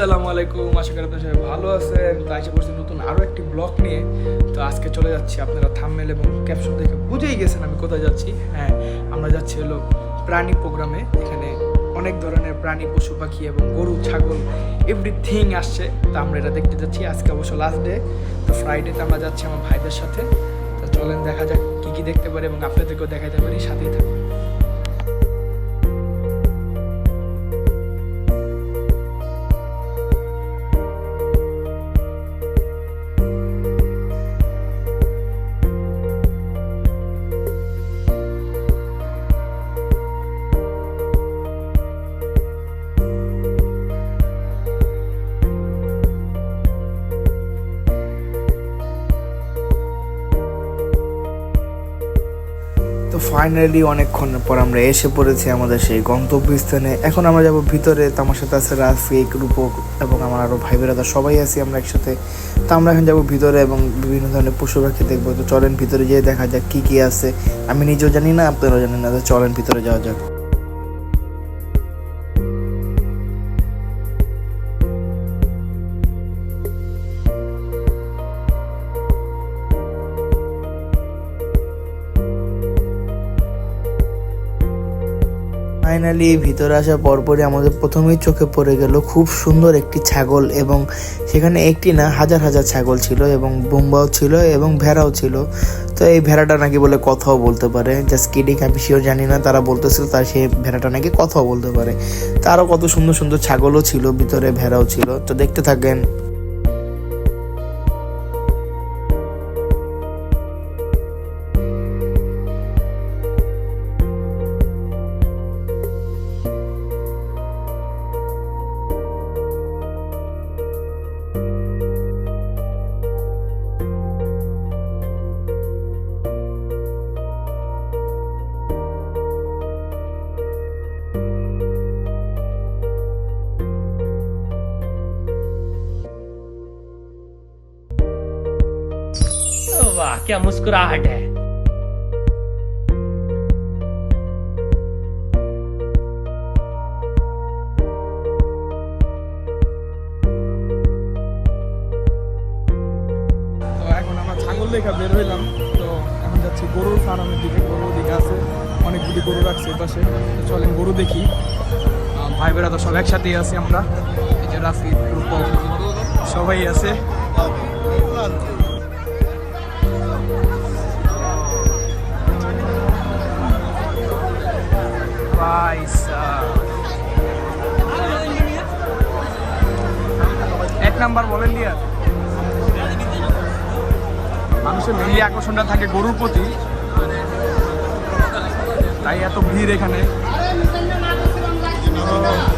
আসসালামু আলাইকুম, আশা করি আপনারা সবাই ভালো আছেন। তো আশা করছি নতুন আরও একটি ব্লগ নিয়ে। তো আজকে চলে যাচ্ছি, আপনারা থাম্বনেল এবং ক্যাপশন দেখে বুঝেই গেছেন আমি কোথায় যাচ্ছি। হ্যাঁ, আমরা যাচ্ছি হলো প্রাণী প্রোগ্রামে। এখানে অনেক ধরনের প্রাণী, পশু পাখি এবং গরু, ছাগল এভরিথিং আসছে। তো আমরা এটা দেখতে যাচ্ছি। আজকে অবশ্য লাস্ট ডে, তো ফ্রাইডেতে আমরা যাচ্ছি আমার ভাইদের সাথে। তো চলেন দেখা যাক কী কী দেখতে পারি এবং আপনাদেরকেও দেখাতে পারি, সাথেই থাকুন। তো ফাইনালি অনেকক্ষণ পর আমরা এসে পড়েছি আমাদের সেই গন্তব্যস্থানে। এখন আমরা যাব ভিতরে। তো আমার সাথে আছে রাফিক, রূপক এবং আমার আরও ভাই বেরাদা সবাই আছি আমরা একসাথে। তো আমরা এখন যাবো ভিতরে এবং বিভিন্ন ধরনের পশু পাখি দেখবো। তো চলেন ভিতরে যেয়ে দেখা যাক কী কী আছে। আমি নিজেও জানি না, আপনারাও জানেন না। তো চলেন ভিতরে যাওয়া যাক। ফাইনালি ভিতরে আসার পরপরই আমাদের প্রথমেই চোখে পড়ে গেল খুব সুন্দর একটি ছাগল, এবং সেখানে একটি না হাজার হাজার ছাগল ছিল এবং বোম্বাও ছিল এবং ভেড়াও ছিল। তো এই ভেড়াটা নাকি বলে কথাও বলতে পারে। জাস্ট কিডিং, আমি শিওর জানি না। তারা বলতেছিল তার সেই ভেড়াটা নাকি কথাও বলতে পারে। তারও কত সুন্দর সুন্দর ছাগলও ছিল ভিতরে, ভেড়াও ছিল। তো দেখতে থাকেন। वाह क्या मुस्कुराहट है। তো এখন আমরা ছাগল দেখা বের হইলাম। তো এখন যাচ্ছি গরুর ফার্মের দিকে। গরুর দিকে আছে অনেকগুলি গরু রাখছে পাশে। তো চলেন গরু দেখি। ভাই বেড়া তো সব একসাথেই আছি আমরা। এই যে রাফি, রূপক সবাই আছে। এক নাম্বার বলেন লিয়া, মানুষের মেনলি আকর্ষণটা থাকে গরুর প্রতি, তাই এত ভিড় এখানে।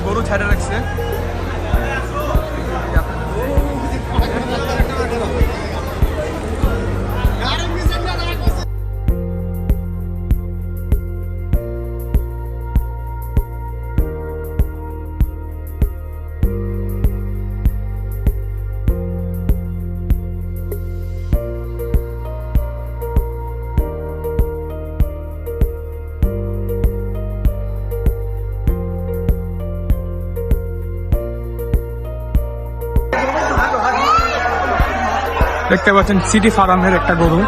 গরু ছেড়ে রাখছে। দেখতে পাচ্ছেন সিটি ফার্মের একটা গরু।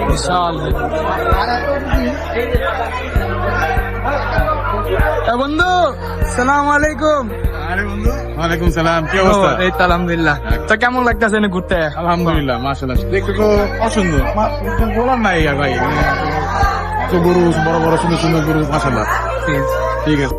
বিশাল বন্ধু, সালাম আলাইকুম। আরে বন্ধু, ওয়ালাইকুম সালাম। কি অবস্থা? এই তো আলহামদুলিল্লাহ। তো কেমন লাগতেছে এনে ঘুরতে? আলহামদুলিল্লাহ, মাশাআল্লাহ। দেখতে তো অসুন্দর, বলার নাই আর ভাই। তো গরু বড় বড় সুন্দর সুন্দর গরু, মাশাআল্লাহ। ঠিক আছে।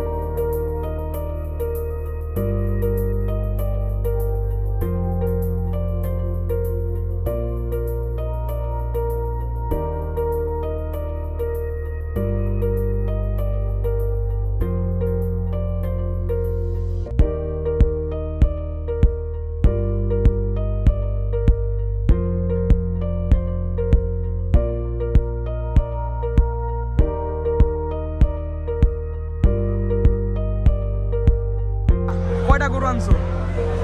কয়টা গরু আনছো?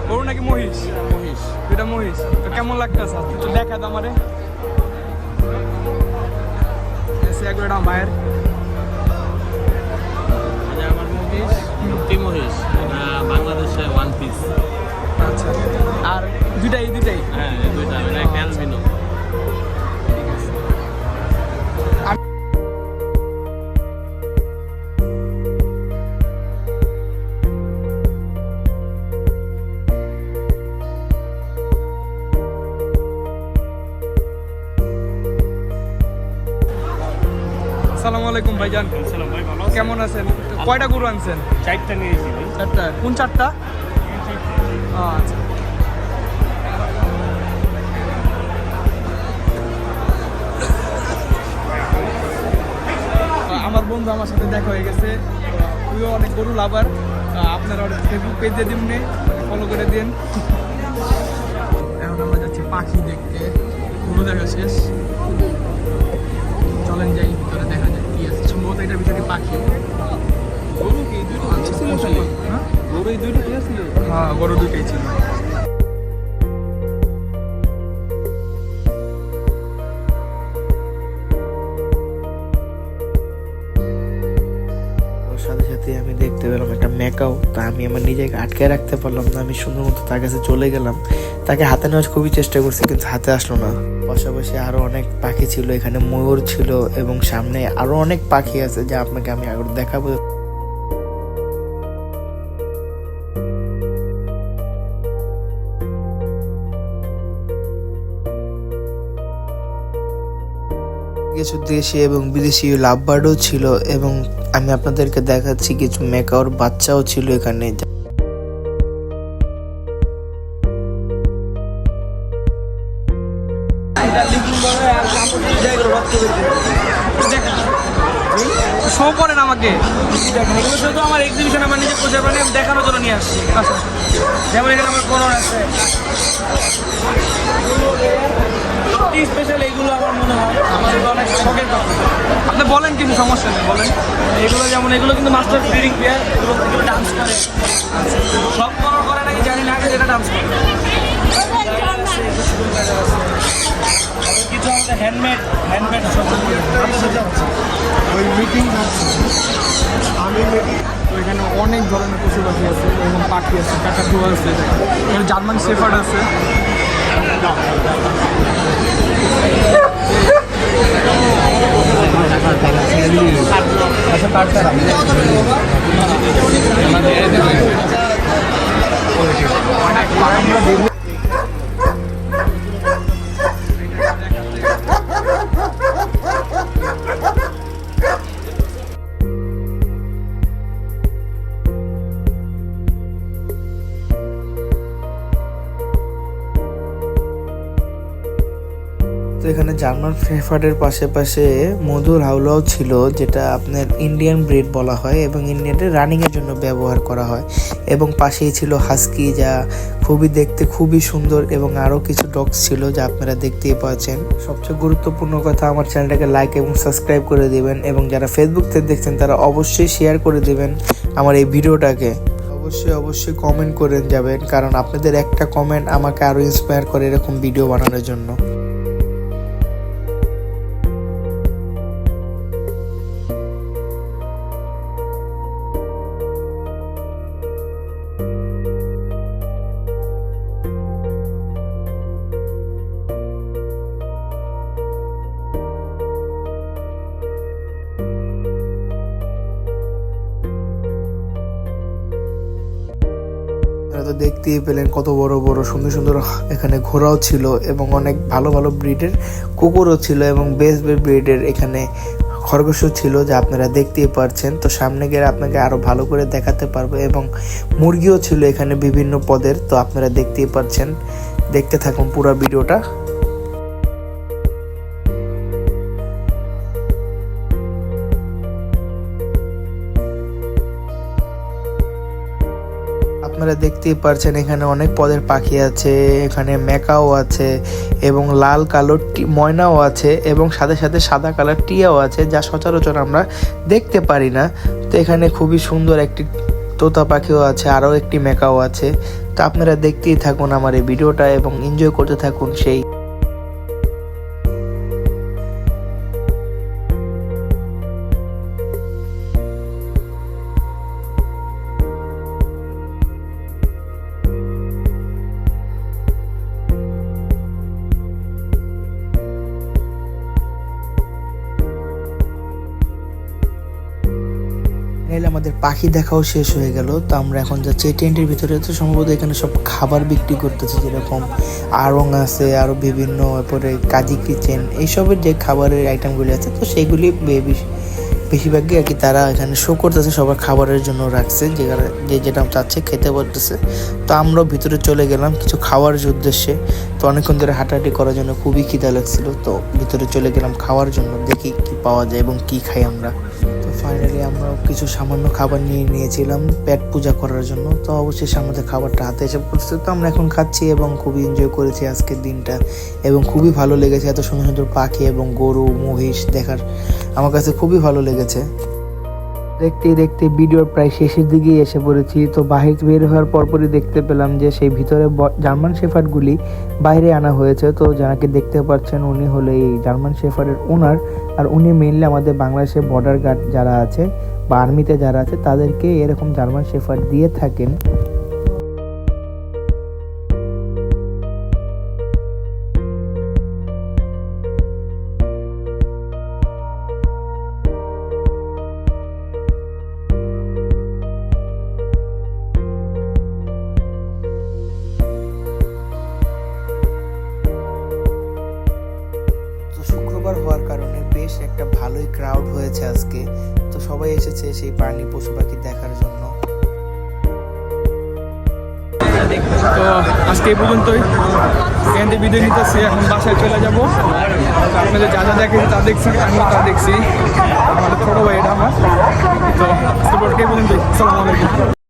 গরু নাকি মহিষ? মহিষ। দুটা মহিষ। তো কেমন লাগতেছে? একটু দেখা দাও আমারে। এসে একবার মায়ের আসসালামু আলাইকুম ভাইজান। সালাম ভাই, ভালো কেমন আছেন? কয়টা গরু আনছেন? 4টা নিয়েছি ভাই। চারটা। কোন চারটা? আচ্ছা। আমার বন্ধু আমার সাথে দেখা হয়ে গেছে, তুইও অনেক গরু লাভার, আপনারা ওর ফেসবুক পেজে দিমনে ফলো করে দিন। এখন আমরা যাচ্ছি পাখি দেখতে, গরু দেখা শেষ, চলেন যাই ভিতরে দেখা যায় কি আছে। সম্ভবত এটার ভিতরে পাখি। গরু কি দুটো আচ্ছা, ছিল খালি? হ্যাঁ গরু এই দুটো কি ছিল? হ্যাঁ, গরু দুটোই ছিল। ওর সাথে সাথে আমি দেখতে পেলাম একটা ম্যাকাও। তা আমি আমার নিজেকে আটকে রাখতে পারলাম না, আমি সুন্দর মতো তার কাছে চলে গেলাম। তাকে হাতে নেওয়ার খুবই চেষ্টা করছি কিন্তু হাতে আসলো না। পাশাপাশি আরো অনেক পাখি ছিল, এখানে ময়ূর ছিল এবং সামনে আরো অনেক পাখি আছে যা আপনাকে আমি আগে দেখাবো। কিছু দেশি এবং বিদেশি লাভবার্ডও ছিল এবং আমি আপনাদেরকে দেখাচ্ছি কিছু ম্যাকাওর বাচ্চাও ছিল এখানে। শো করেন আমাকে, এগুলো শুধু আমার এক্সিবিশন, আমার নিজের পোষার প্রাণী আমি দেখানোর জন্য নিয়ে আসছি। আচ্ছা, যেমন এখানে আমার কোনো আছে স্পেশাল, এইগুলো আমার মনে হয় আমার অনেক শখের কথা। আপনি বলেন, কিছু সমস্যা নেই, বলেন। এগুলো যেমন এগুলো কিন্তু মাস্টার ব্রিডিং পেয়ার, এগুলো ডান্স করে। সব করার করে নাকি জানি না, আগে যেটা ডান্স করে। কিছু আমাদের হ্যান্ডমেড সব ওই মিটিং তো এখানে অনেক ধরনের পশু পাখি আছে এবং পাখি আছে, কাকাতু আছে, এখানে জার্মান শেফার্ড আছে। তো এখানে জার্মান শেফার্ডের পাশে মধুর হাওলাও ছিল, যেটা আপনার ইন্ডিয়ান ব্রিড বলা হয় এবং ইন্ডিয়ানের রানিংয়ের জন্য ব্যবহার করা হয়। এবং পাশেই ছিল হাস্কি, যা খুবই দেখতে খুবই সুন্দর, এবং আরও কিছু ডগস ছিল যা আপনারা দেখতেই পাচ্ছেন। সবচেয়ে গুরুত্বপূর্ণ কথা, আমার চ্যানেলটাকে লাইক এবং সাবস্ক্রাইব করে দিবেন এবং যারা ফেসবুক থেকে দেখছেন তারা অবশ্যই শেয়ার করে দিবেন আমার এই ভিডিওটাকে। অবশ্যই কমেন্ট করে যাবেন, কারণ আপনাদের একটা কমেন্ট আমাকে আরও ইন্সপায়ার করে এরকম ভিডিও বানানোর জন্য। আপনারা তো দেখতেই পেলেন কত বড় বড় সুন্দর এখানে ঘোড়াও ছিল এবং অনেক ভালো ভালো ব্রিডের কুকুরও ছিল এবং বেস্ট ব্রিডের এখানে খরগোশও ছিল যা আপনারা দেখতেই পারছেন। তো সামনে গিয়ে আপনাকে আরো ভালো করে দেখাতে পারবো এবং মুরগিও ছিল এখানে বিভিন্ন পদের, তো আপনারা দেখতেই পারছেন। দেখতে থাকুন পুরো ভিডিওটা। আপনারা দেখতেই পারছেন এখানে অনেক পদের পাখি আছে, এখানে ম্যাকাও আছে এবং লাল কালো ময়নাও আছে এবং সাথে সাথে সাদা কালার টিয়াও আছে, যা সচরাচর আমরা দেখতে পারি না। তো এখানে খুবই সুন্দর একটি তোতা পাখিও আছে, আরও একটি ম্যাকাও আছে। তো আপনারা দেখতেই থাকুন আমার এই ভিডিওটা এবং এনজয় করতে থাকুন সেই। আমাদের পাখি দেখাও শেষ হয়ে গেল। তো আমরা এখন যাচ্ছি এই টেন্টের ভিতরে। তো সম্ভবত এখানে সব খাবার বিক্রি করতেছে, যেরকম আড়ং আছে, আরো বিভিন্ন, এরপরে কাজী কিচেন, এইসবের যে খাবারের আইটেমগুলি আছে তো সেইগুলি বেশিরভাগই আর কি তারা এখানে শো করতেছে, সবার খাবারের জন্য রাখছে, যে যেটা চাচ্ছে খেতে বলতেছে। তো আমরাও ভিতরে চলে গেলাম কিছু খাওয়ার উদ্দেশ্যে। তো অনেকক্ষণ ধরে হাঁটাহাঁটি করার জন্য খুবই খিদা লাগছিল, তো ভিতরে চলে গেলাম খাওয়ার জন্য, দেখি কি পাওয়া যায় এবং কি খাই আমরা। তো ফাইনালি আমরা কিছু সামান্য খাবার নিয়ে নিয়েছিলাম পেট পূজা করার জন্য। তো অবশ্যই আমাদের খাবারটা হাতে এসে পড়ছে, তো আমরা এখন খাচ্ছি এবং খুবই এনজয় করেছি আজকের দিনটা এবং খুবই ভালো লেগেছে। এত সুন্দর সুন্দর পাখি এবং গরু মহিষ দেখার আমার কাছে খুবই ভালো লেগেছে। দেখতে দেখতে ভিডিওর প্রায় শেষের দিকেই এসে পড়েছি। তো বাহির বের হওয়ার পরপরই দেখতে পেলাম যে সেই ভিতরে জার্মান শেফার্ডগুলি বাইরে আনা হয়েছে। তো যাকে দেখতে পাচ্ছেন উনি হলো এই জার্মান শেফার্ডের ওনার, আর উনি মেইনলি আমাদের বাংলাদেশের বর্ডার গার্ড যারা আছে বা আর্মিতে যারা আছে তাদেরকে এরকম জার্মান শেফার্ড দিয়ে থাকেন। শুক্রবার হওয়ার কারণে বেশ একটা ভালোই ক্রাউড হয়েছে আজকে। তো সবাই এসেছে সেই প্রাণী পশু পাখি দেখার জন্য। তো আজকে এই পর্যন্তই, এখান থেকে বিদায় নিতেছি, এখন বাসায় চলে যাবো। আপনাদের যা যা দেখেছি তা দেখছি, আমিও তা দেখছি, আমাদের ছোটো ভাই এটা আমার। তো এই পর্যন্তই, আসসালামু আলাইকুম।